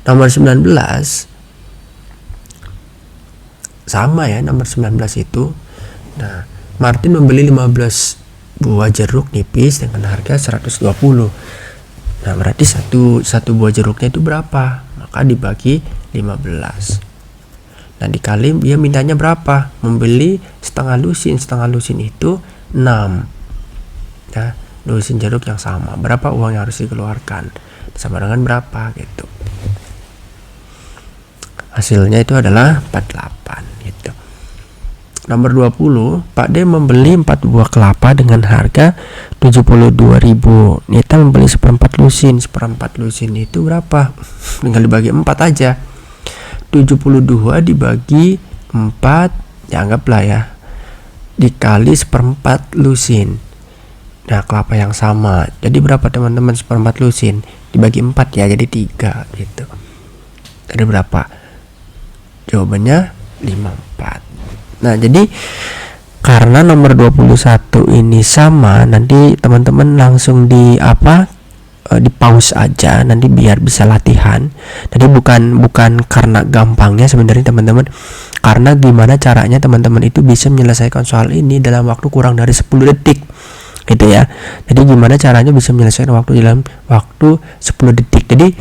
Nomor 19 sama ya, nomor 19 itu. Nah, Martin membeli 15 buah jeruk nipis dengan harga 120. Nah, berarti satu buah jeruknya itu berapa? Maka dibagi 15. Nah, dikali dia mintanya berapa? Membeli setengah lusin. Setengah lusin itu 6. Nah, lusin jeruk yang sama. Berapa uang yang harus dikeluarkan? Sama dengan berapa gitu. Hasilnya itu adalah 48 gitu. Nomor 20, Pak D membeli 4 buah kelapa dengan harga 72.000. Nita membeli seperempat lusin. Seperempat lusin itu berapa? Tinggal dibagi 4 aja. 72 dibagi 4, ya anggaplah ya, dikali seperempat lusin. Nah, kelapa yang sama. Jadi berapa teman-teman seperempat lusin? Dibagi 4 ya, jadi 3 gitu. Jadi berapa? Jawabannya 54. Nah, jadi karena nomor 21 ini sama, nanti teman-teman langsung di pause aja nanti biar bisa latihan. Jadi bukan karena gampangnya sebenarnya teman-teman, karena gimana caranya teman-teman itu bisa menyelesaikan soal ini dalam waktu kurang dari 10 detik gitu ya. Jadi gimana caranya bisa menyelesaikan waktu dalam waktu 10 detik. Jadi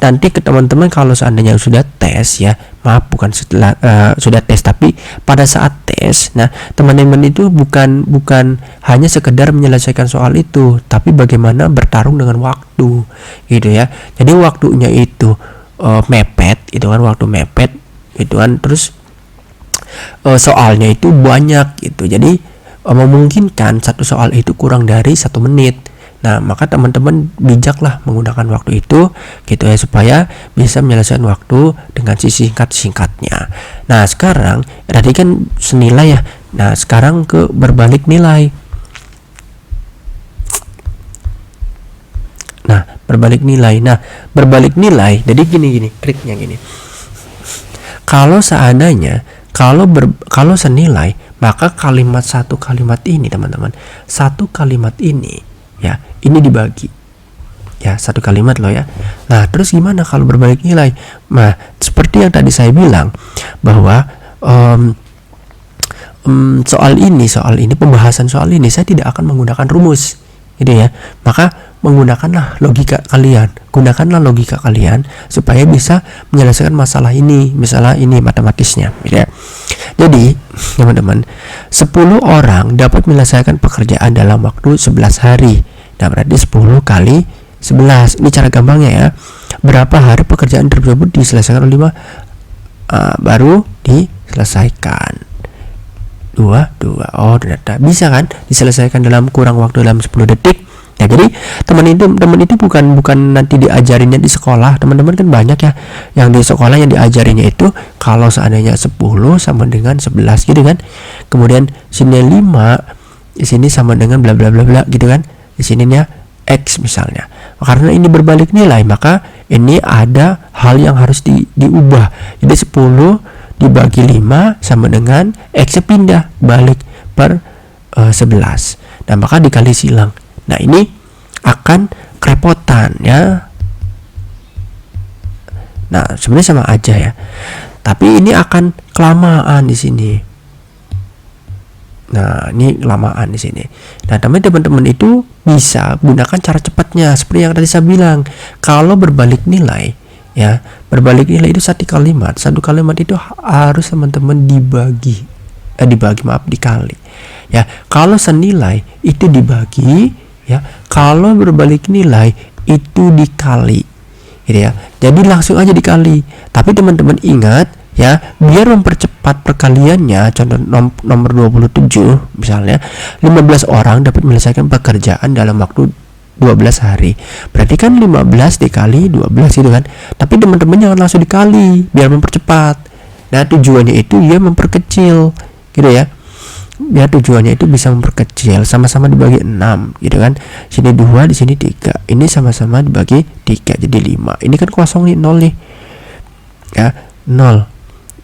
nanti ke teman-teman kalau seandainya sudah tes ya, maaf bukan setelah sudah tes, tapi pada saat tes, nah teman-teman itu bukan hanya sekedar menyelesaikan soal itu, tapi bagaimana bertarung dengan waktu gitu ya. Jadi waktunya itu mepet, itu kan waktu mepet itu kan, terus soalnya itu banyak gitu. Jadi memungkinkan satu soal itu kurang dari 1 menit. Nah, maka teman-teman bijaklah menggunakan waktu itu gitu ya, supaya bisa menyelesaikan waktu dengan singkat-singkatnya. Nah, sekarang tadi kan senilai ya. Nah, sekarang ke berbalik nilai. Nah, berbalik nilai. Jadi gini triknya gini. Kalau seandainya kalau senilai, maka satu kalimat ini teman-teman, satu kalimat ini ya, ini dibagi ya, satu kalimat loh ya. Nah, terus gimana kalau berbalik nilai? Nah, seperti yang tadi saya bilang bahwa pembahasan soal ini saya tidak akan menggunakan rumus gitu ya. Maka gunakanlah logika kalian supaya bisa menyelesaikan masalah ini, misalnya ini matematisnya gitu ya. Jadi teman-teman, 10 orang dapat menyelesaikan pekerjaan dalam waktu 11 hari. Nah, berarti 10 kali 11. Ini cara gampangnya ya. Berapa hari pekerjaan tersebut diselesaikan oleh 5? Baru diselesaikan 2. Oh, ternyata bisa kan diselesaikan dalam kurang waktu dalam 10 detik. Ya, jadi teman itu bukan nanti diajarinnya di sekolah. Teman-teman kan banyak ya yang di sekolah yang diajarinya itu kalau seandainya 10 sama dengan 11 gitu kan. Kemudian sini 5, di sini sama dengan bla bla bla bla gitu kan. Di sininya X misalnya. Karena ini berbalik nilai, maka ini ada hal yang harus diubah. Jadi 10 dibagi 5 sama dengan X pindah balik per 11. Nah, maka dikali silang. Nah, ini akan kerepotan ya. Nah, sebenarnya sama aja ya. Tapi ini akan kelamaan di sini. Nah, ini kelamaan di sini. Nah, teman-teman itu bisa gunakan cara cepatnya seperti yang tadi saya bilang. Kalau berbalik nilai ya, berbalik nilai itu satu kalimat itu harus teman-teman dikali ya. Kalau senilai itu dibagi ya, kalau berbalik nilai itu dikali gitu ya. Jadi langsung aja dikali. Tapi teman-teman ingat ya, biar mempercepat perkaliannya, contoh nomor 27 misalnya, 15 orang dapat menyelesaikan pekerjaan dalam waktu 12 hari. Berarti kan 15 dikali 12 gitu kan. Tapi teman-teman jangan langsung dikali biar mempercepat. Nah, tujuannya itu dia memperkecil gitu ya. Ya, tujuannya itu bisa memperkecil, sama-sama dibagi 6 gitu kan. Sini 2, di sini 3. Ini sama-sama dibagi 3 jadi 5. Ini kan kosong nih, 0 nih. Ya, 0.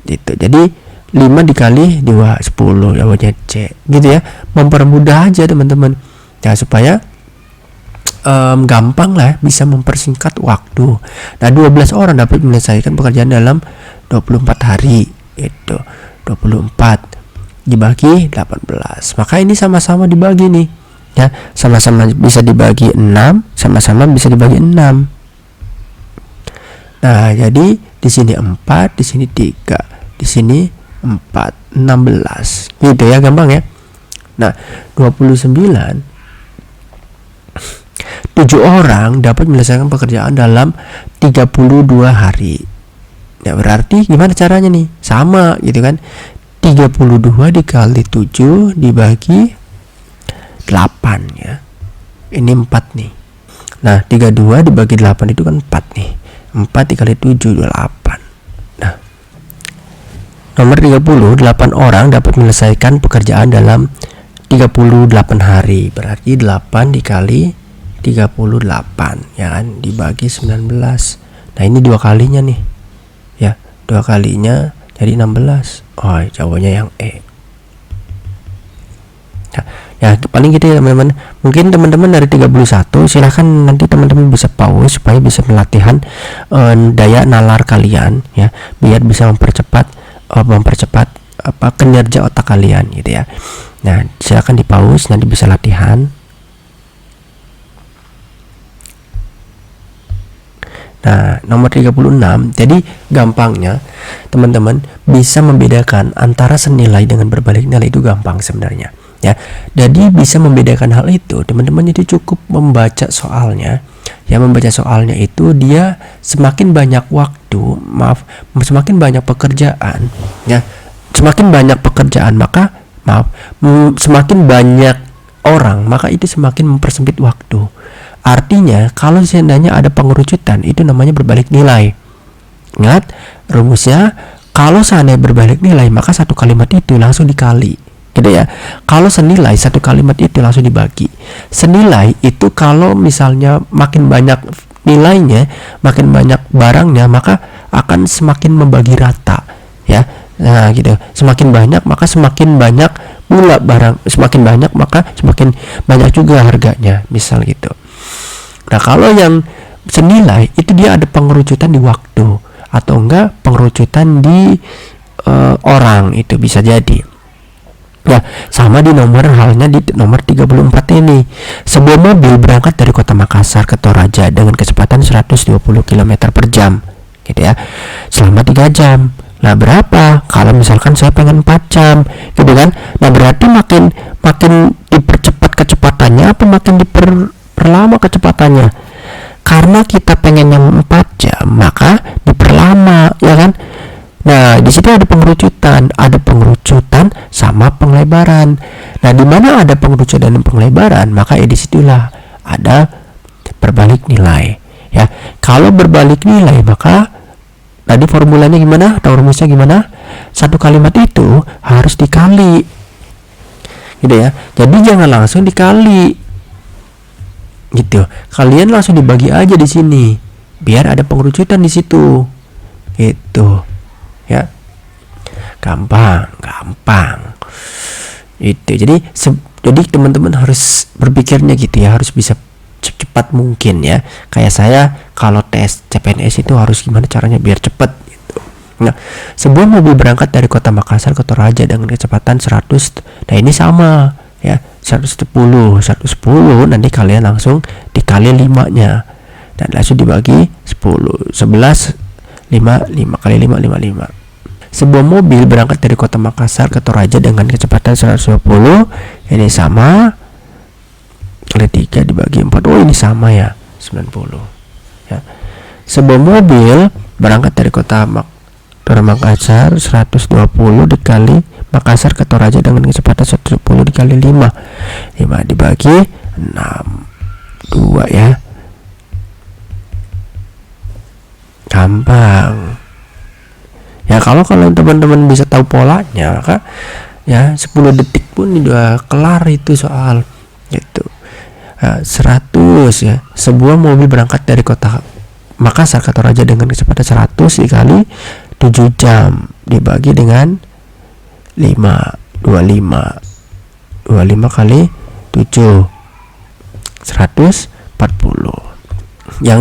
Gitu. Jadi 5 dikali 2 10, jawabannya C. Gitu ya. Mempermudah aja teman-teman. Ya, supaya gampang lah, bisa mempersingkat waktu. Nah, 12 orang dapat menyelesaikan pekerjaan dalam 24 hari. Itu 24 dibagi 18. Maka ini sama-sama dibagi nih. Ya, sama-sama bisa dibagi 6, sama-sama bisa dibagi 6. Nah, jadi di sini 4, di sini 3, di sini 4, 16. Gitu ya, gampang ya. Nah, 29 7 orang dapat menyelesaikan pekerjaan dalam 32 hari. Ya, berarti gimana caranya nih? Sama gitu kan. 32 dikali 7 dibagi 8 ya. Ini 4 nih. Nah, 32 dibagi 8 itu kan 4 nih. 4 dikali 7 28. Nah, nomor 30, 8 orang dapat menyelesaikan pekerjaan dalam 38 hari. Berarti 8 dikali 38 ya kan, dibagi 19. Nah, ini 2 kalinya nih. Ya, 2 kalinya jadi 16. Oh, jawabannya yang E. Nah, ya paling gitu ya teman-teman. Mungkin teman-teman dari 31 silahkan nanti teman-teman bisa pause supaya bisa melatihan daya nalar kalian ya, biar bisa mempercepat kinerja otak kalian gitu ya. Nah, silahkan di pause, nanti bisa latihan. Nah, nomor 36. Jadi gampangnya teman-teman bisa membedakan antara senilai dengan berbalik nilai, itu gampang sebenarnya ya. Jadi bisa membedakan hal itu teman-teman, itu cukup membaca soalnya. Ya, membaca soalnya itu dia semakin banyak semakin banyak pekerjaan ya. Semakin banyak pekerjaan maka semakin banyak orang, maka itu semakin mempersempit waktu. Artinya kalau seandainya ada pengerucutan, itu namanya berbalik nilai. Ingat rumusnya, kalau seandainya berbalik nilai maka satu kalimat itu langsung dikali gitu ya. Kalau senilai, satu kalimat itu langsung dibagi. Senilai itu kalau misalnya makin banyak nilainya, makin banyak barangnya, maka akan semakin membagi rata ya. Nah gitu, semakin banyak maka semakin banyak pula barang, semakin banyak maka semakin banyak juga harganya, misal gitu. Nah, kalau yang senilai itu dia ada pengerucutan di waktu atau enggak pengerucutan di orang, itu bisa jadi. Ya, sama di halnya di nomor 34 ini. Sebuah mobil berangkat dari kota Makassar ke Toraja dengan kecepatan 120 km per jam gitu ya, selama 3 jam. Nah, berapa kalau misalkan saya pengen 4 jam gitu kan? Nah, berarti makin dipercepat kecepatannya apa makin diperlama kecepatannya? Karena kita pengen yang 4 jam, maka diperlama ya kan? Nah, di situ ada pengerucutan sama penglebaran. Nah, di mana ada pengerucutan dan penglebaran, maka di situlah ada berbalik nilai ya. Kalau berbalik nilai maka tadi formulanya gimana? Atau rumusnya gimana? Satu kalimat itu harus dikali gitu ya. Jadi jangan langsung dikali gitu. Kalian langsung dibagi aja di sini biar ada pengerucutan di situ. Gitu. Ya. Gampang. Itu. Jadi teman-teman harus berpikirnya gitu ya, harus bisa cepat mungkin ya. Kayak saya kalau tes CPNS itu harus gimana caranya biar cepat gitu. Nah, sebuah mobil berangkat dari kota Makassar ke Toraja dengan kecepatan 100. Nah, ini sama ya, 110 nanti kalian langsung dikali 5-nya dan langsung dibagi 10. 11 5 kali 5 55. Sebuah mobil berangkat dari kota Makassar ke Toraja dengan kecepatan 120. Ini sama kali 3 dibagi 4. Oh, ini sama ya, 90 ya. Sebuah mobil berangkat dari kota Makassar 120 dikali Makassar ke Toraja dengan kecepatan 110 dikali 5 dibagi 6 2 ya. Gampang ya. Kalau teman-teman bisa tahu polanya, maka ya 10 detik pun udah kelar itu soal gitu. 100 ya. Sebuah mobil berangkat dari kota Makassar ke Toraja dengan kecepatan 100 dikali 7 jam dibagi dengan 5 25 kali 7 100 40.